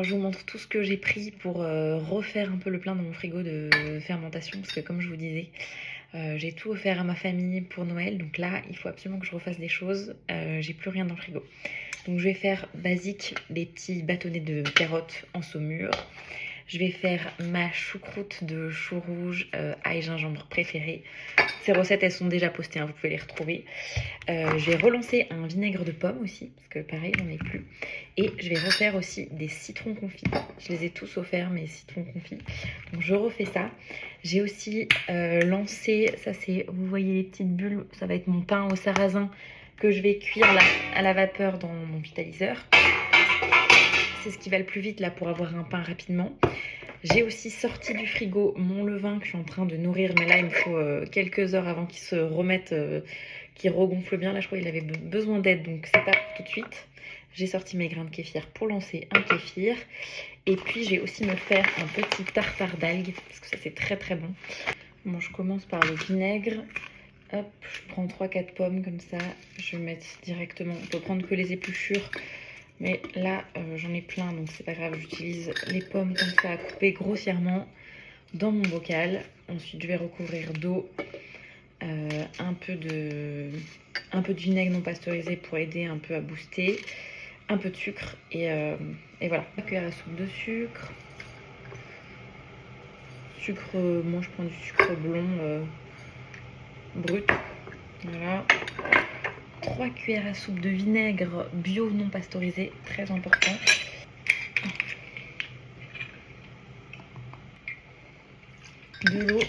Je vous montre tout ce que j'ai pris pour refaire un peu le plein dans mon frigo de fermentation, parce que comme je vous disais, j'ai tout offert à ma famille pour Noël, donc là il faut absolument que je refasse des choses, j'ai plus rien dans le frigo. Donc je vais faire basique, des petits bâtonnets de carottes en saumure. Je vais faire ma choucroute de chou rouge, ail gingembre préférée. Ces recettes, elles sont déjà postées, hein, vous pouvez les retrouver. Je vais relancer un vinaigre de pomme aussi, parce que pareil, j'en ai plus. Et je vais refaire aussi des citrons confits. Je les ai tous offerts, mes citrons confits. Donc je refais ça. J'ai aussi lancé, ça c'est, vous voyez les petites bulles, ça va être mon pain au sarrasin que je vais cuire là à la vapeur dans mon vitaliseur. C'est ce qui va le plus vite là pour avoir un pain rapidement. J'ai aussi sorti du frigo mon levain que je suis en train de nourrir, mais là il me faut quelques heures avant qu'il se remette, qu'il regonfle bien. Là je crois qu'il avait besoin d'aide, donc c'est pas pour tout de suite. J'ai sorti mes grains de kéfir pour lancer un kéfir. Et puis j'ai aussi me faire un petit tartare d'algues, parce que ça c'est très très bon. Bon, je commence par le vinaigre. Hop, je prends 3-4 pommes comme ça. Je vais mettre directement, on peut prendre que les épluchures. Mais là, j'en ai plein, donc c'est pas grave. J'utilise les pommes comme ça, à couper grossièrement dans mon bocal. Ensuite, je vais recouvrir d'eau, un peu de vinaigre non pasteurisé pour aider un peu à booster, un peu de sucre et voilà. Une cuillère à soupe de sucre. Moi je prends du sucre blond brut. Voilà. 3 cuillères à soupe de vinaigre bio non pasteurisé, très important. De l'eau.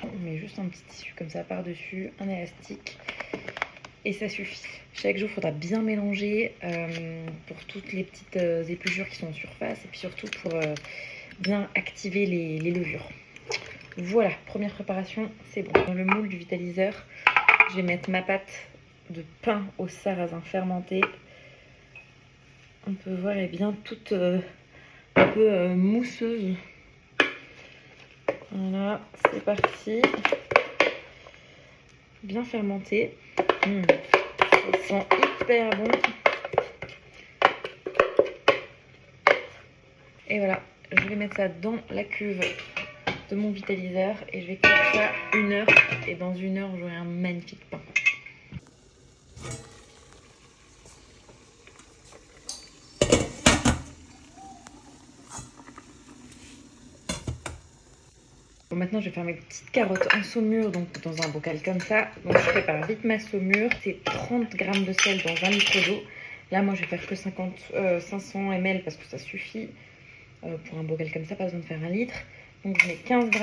On met juste un petit tissu comme ça par-dessus, un élastique. Et ça suffit. Chaque jour, il faudra bien mélanger pour toutes les petites épluchures qui sont en surface. Et puis surtout pour bien activer les levures. Voilà, première préparation, c'est bon. Dans le moule du vitaliseur, je vais mettre ma pâte de pain au sarrasin fermenté. On peut voir, elle est bien toute un peu mousseuse. Voilà, c'est parti. Bien fermenté. Ça sent hyper bon. Et voilà, je vais mettre ça dans la cuve de mon vitaliseur et je vais cuire ça 1 heure. Et dans 1 heure, j'aurai un magnifique pain. Bon, maintenant, je vais faire mes petites carottes en saumure, donc dans un bocal comme ça. Donc, je prépare vite ma saumure. C'est 30 g de sel dans 1 litre d'eau. Là, moi, je vais faire que 500 ml parce que ça suffit. Pour un bocal comme ça, pas besoin de faire 1 litre. Donc, je mets 15 g.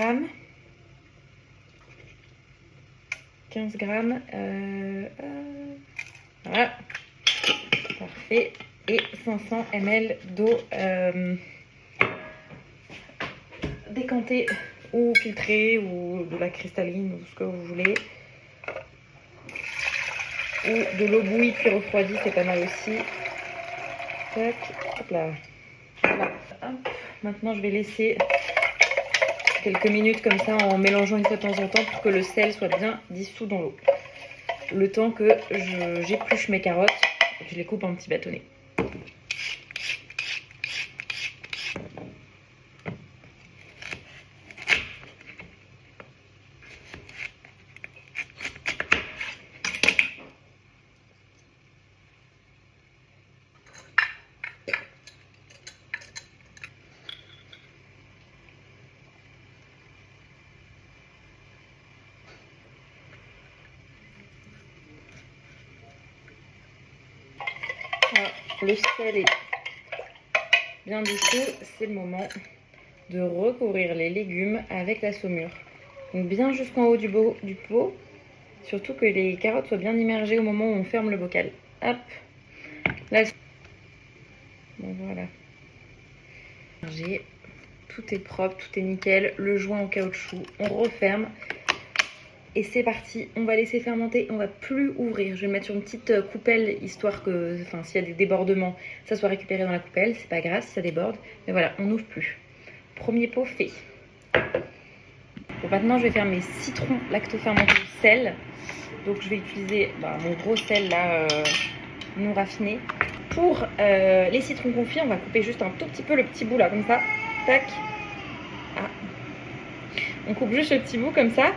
15 g. Voilà. Parfait. Et 500 ml d'eau décantée ou filtrée ou de la cristalline ou ce que vous voulez. Ou de l'eau bouillie puis refroidie, c'est pas mal aussi. Tac, hop là. Voilà. Hop. Maintenant, je vais laisser quelques minutes comme ça en mélangeant une fois de temps en temps pour que le sel soit bien dissous dans l'eau. Le temps que j'épluche mes carottes et que je les coupe en petits bâtonnets. Voilà, le sel est bien dissous, c'est le moment de recouvrir les légumes avec la saumure. Donc bien jusqu'en haut du pot, surtout que les carottes soient bien immergées au moment où on ferme le bocal. Hop, là, bon voilà. Tout est propre, tout est nickel, le joint en caoutchouc, on referme. Et c'est parti, on va laisser fermenter, on va plus ouvrir. Je vais le mettre sur une petite coupelle, histoire que, s'il y a des débordements, ça soit récupéré dans la coupelle. C'est pas grave si ça déborde, mais voilà, on n'ouvre plus. Premier pot fait. Faut maintenant je vais faire mes citrons lactofermentés au sel. Donc je vais utiliser mon gros sel là non raffiné. Pour les citrons confits, on va couper juste un tout petit peu le petit bout là comme ça. Tac. Ah. On coupe juste le petit bout comme ça.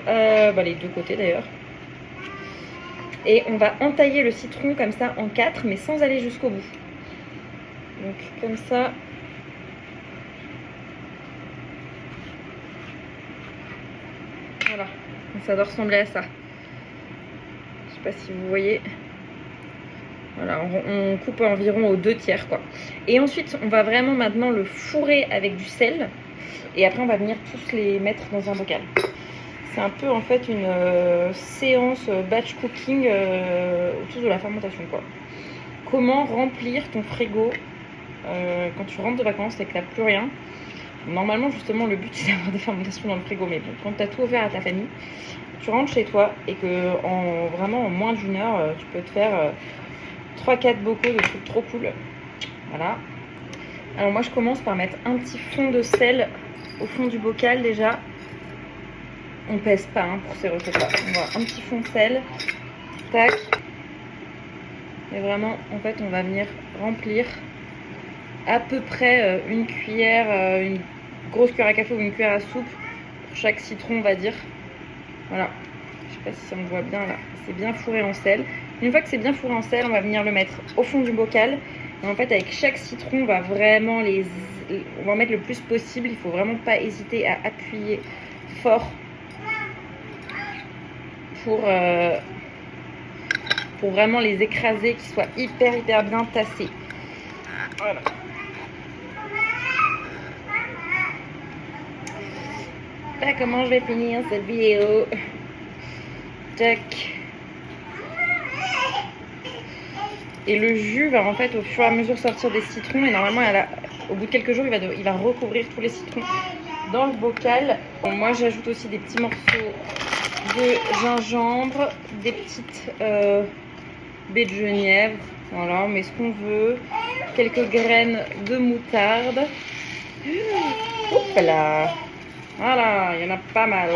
Les deux côtés d'ailleurs. Et on va entailler le citron comme ça en 4, mais sans aller jusqu'au bout. Donc comme ça. Voilà. Donc, ça doit ressembler à ça. Je sais pas si vous voyez. Voilà, on coupe environ aux 2/3 quoi. Et ensuite, on va vraiment maintenant le fourrer avec du sel. Et après, on va venir tous les mettre dans un bocal. C'est un peu en fait une séance batch cooking autour de la fermentation quoi. Comment remplir ton frigo quand tu rentres de vacances et que tu n'as plus rien. Normalement justement le but c'est d'avoir des fermentations dans le frigo, mais bon, quand tu as tout offert à ta famille, tu rentres chez toi et que vraiment en moins d'une heure tu peux te faire 3-4 bocaux de trucs trop cool. Voilà. Alors moi je commence par mettre un petit fond de sel au fond du bocal déjà. On pèse pas pour ces recettes-là. On va un petit fond de sel. Tac. Et vraiment, en fait, on va venir remplir à peu près une cuillère, une grosse cuillère à café ou une cuillère à soupe pour chaque citron, on va dire. Voilà. Je sais pas si ça me voit bien là. C'est bien fourré en sel. Une fois que c'est bien fourré en sel, on va venir le mettre au fond du bocal. Et en fait, avec chaque citron, on va vraiment on va en mettre le plus possible. Il faut vraiment pas hésiter à appuyer fort pour vraiment les écraser, qu'ils soient hyper bien tassés. Voilà. Voilà comment je vais finir cette vidéo. Tac. Et le jus va en fait au fur et à mesure sortir des citrons et normalement au bout de quelques jours il va recouvrir tous les citrons dans le bocal. Bon, moi j'ajoute aussi des petits morceaux de gingembre, des petites baies de genièvre, voilà, on met ce qu'on veut, quelques graines de moutarde. Hop là, voilà, il y en a pas mal.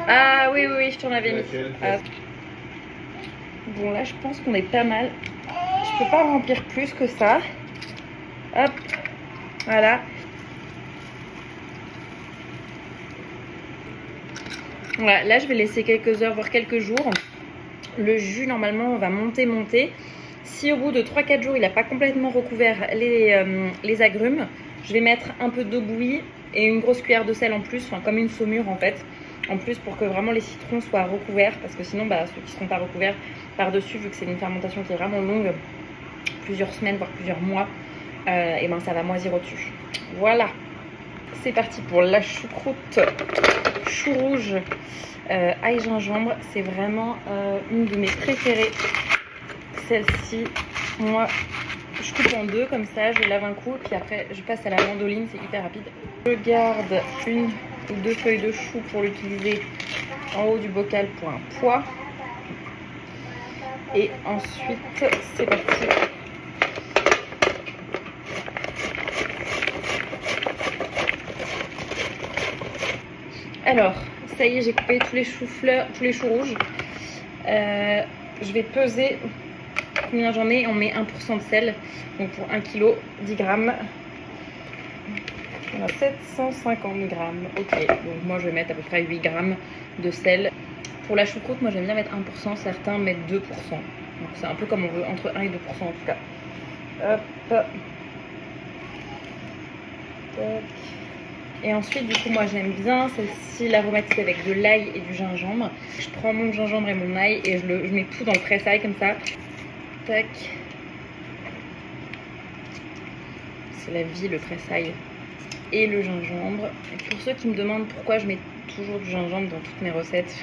Ah oui, je t'en avais mis. Ah. Bon là je pense qu'on est pas mal. Je peux pas remplir plus que ça. Hop, voilà. Voilà, là je vais laisser quelques heures, voire quelques jours. Le jus normalement va monter. Si au bout de 3-4 jours il n'a pas complètement recouvert les agrumes, je vais mettre un peu d'eau bouillie et une grosse cuillère de sel en plus, enfin comme une saumure en fait, en plus pour que vraiment les citrons soient recouverts, parce que sinon ceux qui ne seront pas recouverts par-dessus, vu que c'est une fermentation qui est vraiment longue, plusieurs semaines voire plusieurs mois, et ça va moisir au-dessus. Voilà, c'est parti pour la choucroute chou rouge ail gingembre. C'est vraiment une de mes préférées. Celle-ci, moi je coupe en deux comme ça, je lave un coup, puis après je passe à la mandoline, c'est hyper rapide. Je garde une ou deux feuilles de chou pour l'utiliser en haut du bocal pour un pois. Et ensuite c'est parti. Alors ça y est, j'ai coupé tous les choux-fleurs, tous les choux rouges. Je vais peser combien j'en ai. On met 1% de sel, donc pour 1 kg 10 grammes on a 750 grammes. Ok, donc moi je vais mettre à peu près 8 grammes de sel. Pour la choucroute, moi j'aime bien mettre 1%, certains mettent 2%, donc c'est un peu comme on veut, entre 1 et 2% en tout cas. Hop. Tac. Et ensuite, du coup, moi j'aime bien celle-ci, l'aromatiser avec de l'ail et du gingembre. Je prends mon gingembre et mon ail et je mets tout dans le presse-ail comme ça. Tac. C'est la vie, le presse-ail et le gingembre. Et pour ceux qui me demandent pourquoi je mets toujours du gingembre dans toutes mes recettes,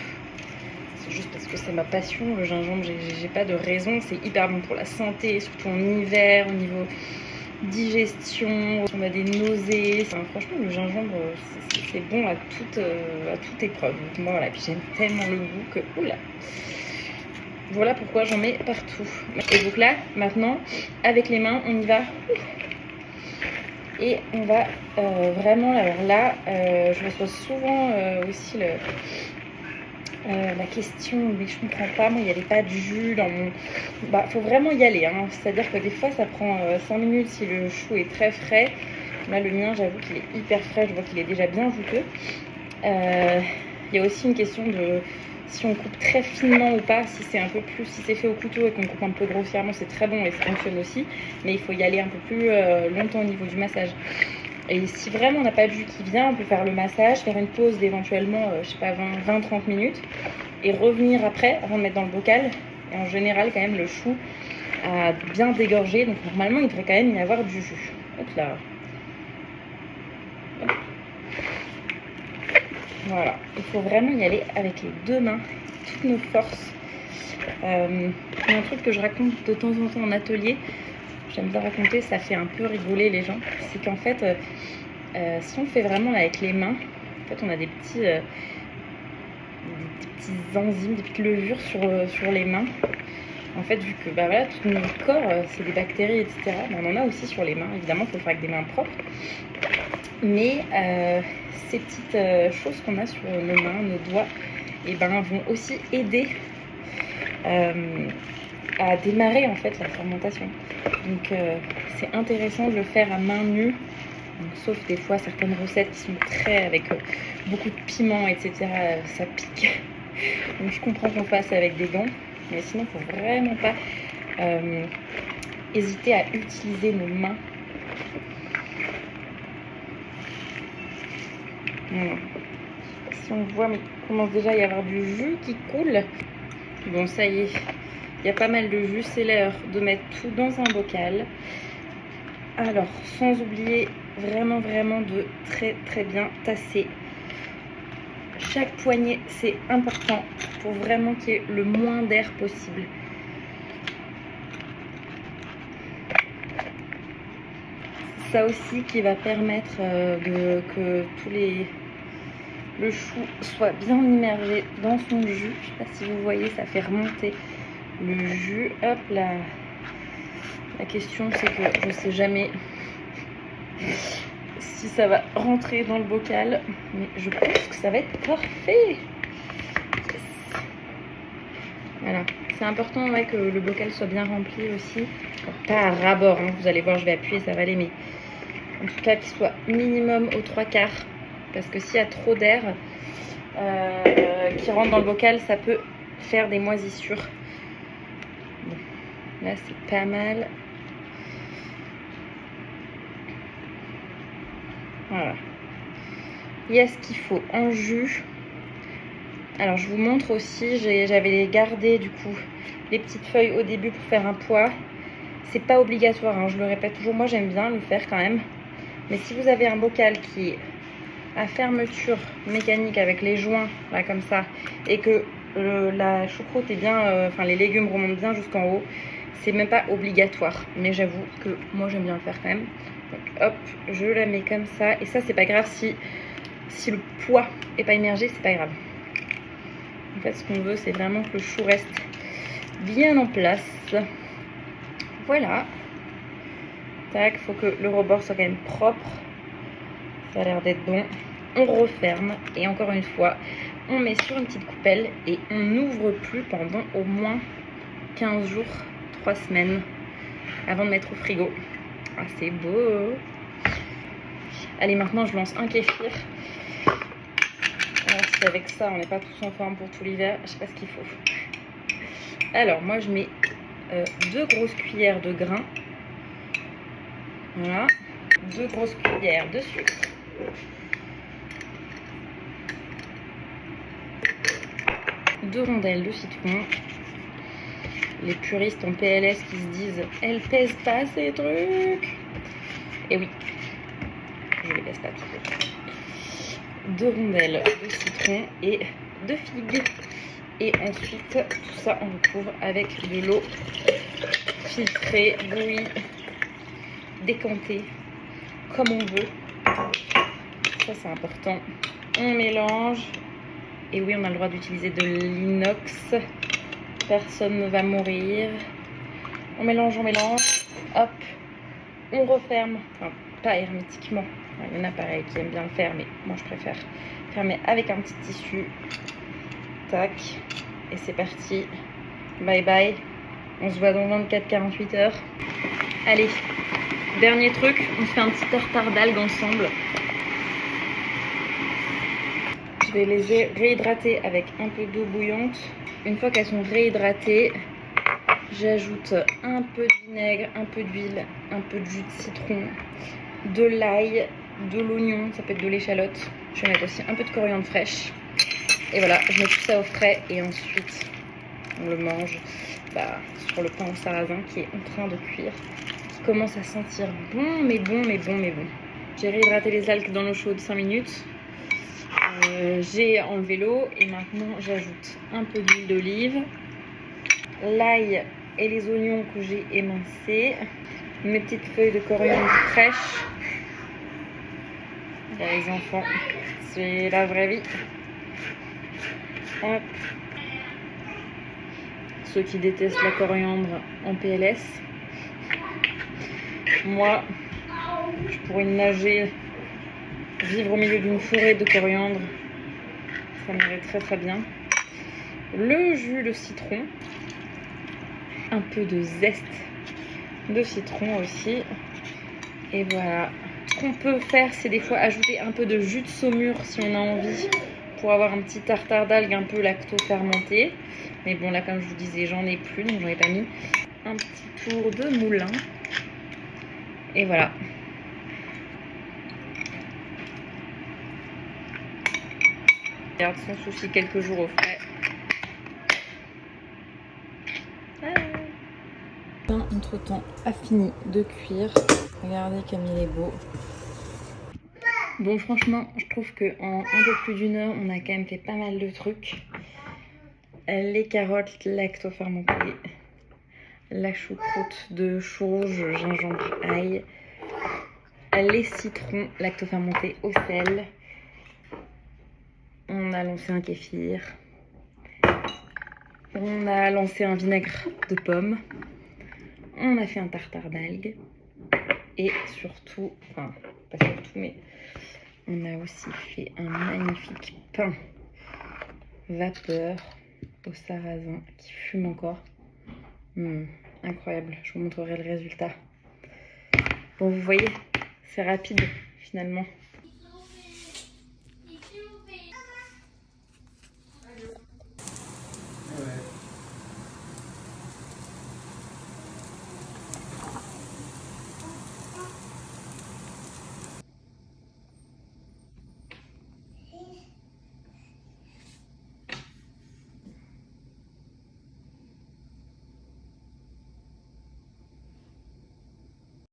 c'est juste parce que c'est ma passion, le gingembre. J'ai pas de raison, c'est hyper bon pour la santé, surtout en hiver, au niveau digestion, on a des nausées. Enfin, franchement le gingembre c'est bon à toute épreuve. Donc moi voilà, puis j'aime tellement le goût que oula. Voilà pourquoi j'en mets partout. Et donc là maintenant avec les mains on y va Et on va vraiment, alors là, je reçois souvent aussi la question, mais je comprends pas, moi il n'y avait pas de jus dans mon... Bah faut vraiment y aller, hein. C'est-à-dire que des fois ça prend 5 minutes si le chou est très frais. Là le mien, j'avoue qu'il est hyper frais, je vois qu'il est déjà bien juteux. Il y a aussi une question de si on coupe très finement ou pas, si c'est un peu plus, si c'est fait au couteau et qu'on coupe un peu grossièrement, c'est très bon et ça fonctionne aussi, mais il faut y aller un peu plus longtemps au niveau du massage. Et si vraiment on n'a pas de jus qui vient, on peut faire le massage, faire une pause d'éventuellement, je sais pas, 20-30 minutes, et revenir après, avant de mettre dans le bocal. Et en général, quand même, le chou a bien dégorgé, donc normalement, il devrait quand même y avoir du jus. Hop là. Hop. Voilà, il faut vraiment y aller avec les deux mains, toutes nos forces. Un truc que je raconte de temps en temps en atelier, j'aime bien raconter, ça fait un peu rigoler les gens, c'est qu'en fait, si on fait vraiment avec les mains, en fait on a des petits enzymes, des petites levures sur les mains. En fait, vu que bah voilà, tout notre corps, c'est des bactéries, etc., on en a aussi sur les mains. Évidemment, il faut le faire avec des mains propres. Mais ces petites choses qu'on a sur nos mains, nos doigts, et ben, vont aussi aider à démarrer en fait la fermentation. Donc c'est intéressant de le faire à main nue, donc, sauf des fois certaines recettes qui sont très avec beaucoup de piment, etc. Ça pique. Donc je comprends qu'on fasse avec des gants, mais sinon il ne faut vraiment pas hésiter à utiliser nos mains. Voilà. Si on voit, mais il commence déjà à y avoir du jus qui coule. Bon, ça y est, il y a pas mal de jus. C'est l'heure de mettre tout dans un bocal. Alors, sans oublier vraiment de très bien tasser. Chaque poignée, c'est important pour vraiment qu'il y ait le moins d'air possible. Ça aussi qui va permettre que le chou soit bien immergé dans son jus. Je sais pas si vous voyez, ça fait remonter le jus. Hop là. La question c'est que je sais jamais si ça va rentrer dans le bocal, mais je pense que ça va être parfait. Yes. Voilà, c'est important ouais, que le bocal soit bien rempli aussi. Alors, pas à ras-bord, hein. Vous allez voir, je vais appuyer, ça va aller, mais en tout cas qu'il soit minimum aux 3/4, parce que s'il y a trop d'air qui rentre dans le bocal, ça peut faire des moisissures. Bon, là c'est pas mal. Voilà. Il y a ce qu'il faut en jus. Alors je vous montre aussi, j'avais gardé du coup les petites feuilles au début pour faire un poids. C'est pas obligatoire, hein, je le répète toujours, moi j'aime bien le faire quand même. Mais si vous avez un bocal qui est à fermeture mécanique avec les joints là comme ça, et que la choucroute est bien, enfin les légumes remontent bien jusqu'en haut, c'est même pas obligatoire. Mais j'avoue que moi j'aime bien le faire quand même. Donc hop, je la mets comme ça. Et ça c'est pas grave si le poids est pas immergé, c'est pas grave. En fait ce qu'on veut c'est vraiment que le chou reste bien en place. Voilà. Tac, faut que le rebord soit quand même propre. Ça a l'air d'être bon. On referme et encore une fois, on met sur une petite coupelle et on n'ouvre plus pendant au moins 15 jours, 3 semaines avant de mettre au frigo. Ah, c'est beau. Allez, maintenant je lance un kéfir. Alors si avec ça on n'est pas tous en forme pour tout l'hiver, je sais pas ce qu'il faut. Alors moi je mets 2 grosses cuillères de grains. Voilà. 2 grosses cuillères de sucre. Deux rondelles de citron. Les puristes en PLS qui se disent elles pèsent pas ces trucs. Et oui, je les pèse pas tous. 2 rondelles de citron et de figues. Et ensuite, tout ça on recouvre avec de l'eau filtrée, bouillie, décantée, comme on veut. Ça c'est important. On mélange. Et oui, on a le droit d'utiliser de l'inox. Personne ne va mourir. On mélange. Hop. On referme. Enfin, pas hermétiquement. Il y en a pareil qui aiment bien le faire, mais moi je préfère fermer avec un petit tissu. Tac, et c'est parti. Bye bye. On se voit dans 24-48 heures. Allez, dernier truc, on se fait un petit tartare d'algues ensemble. Je vais les réhydrater avec un peu d'eau bouillante. Une fois qu'elles sont réhydratées, j'ajoute un peu de vinaigre, un peu d'huile, un peu de jus de citron, de l'ail, de l'oignon, ça peut être de l'échalote. Je vais mettre aussi un peu de coriandre fraîche. Et voilà, je mets tout ça au frais et ensuite on le mange sur le pain au sarrasin qui est en train de cuire, qui commence à sentir bon, mais bon, mais bon, mais bon. J'ai réhydraté les algues dans l'eau chaude 5 minutes. J'ai enlevé l'eau et maintenant j'ajoute un peu d'huile d'olive, l'ail et les oignons que j'ai émincés, mes petites feuilles de coriandre fraîches. Les enfants, c'est la vraie vie. Hop. Ceux qui détestent la coriandre en PLS. Moi, je pourrais nager, vivre au milieu d'une forêt de coriandre. Ça m'irait très très bien. Le jus de citron. Un peu de zeste de citron aussi. Et voilà. Ce qu'on peut faire, c'est des fois ajouter un peu de jus de saumure si on a envie, pour avoir un petit tartare d'algues un peu lacto-fermenté. Mais bon, là, comme je vous disais, j'en ai plus, donc j'en ai pas mis. Un petit tour de moulin. Et voilà. Garde sans souci quelques jours au frais. Entre-temps, a fini de cuire. Regardez comme il est beau. Bon, franchement, je trouve qu'en un peu plus d'une heure, on a quand même fait pas mal de trucs. Les carottes lacto-fermentées, la choucroute de chou rouge, gingembre, ail, les citrons lacto-fermentés au sel. On a lancé un kéfir. On a lancé un vinaigre de pomme. On a fait un tartare d'algues. Et surtout, enfin, pas surtout, mais on a aussi fait un magnifique pain vapeur au sarrasin qui fume encore. Incroyable, je vous montrerai le résultat. Bon, vous voyez, c'est rapide finalement.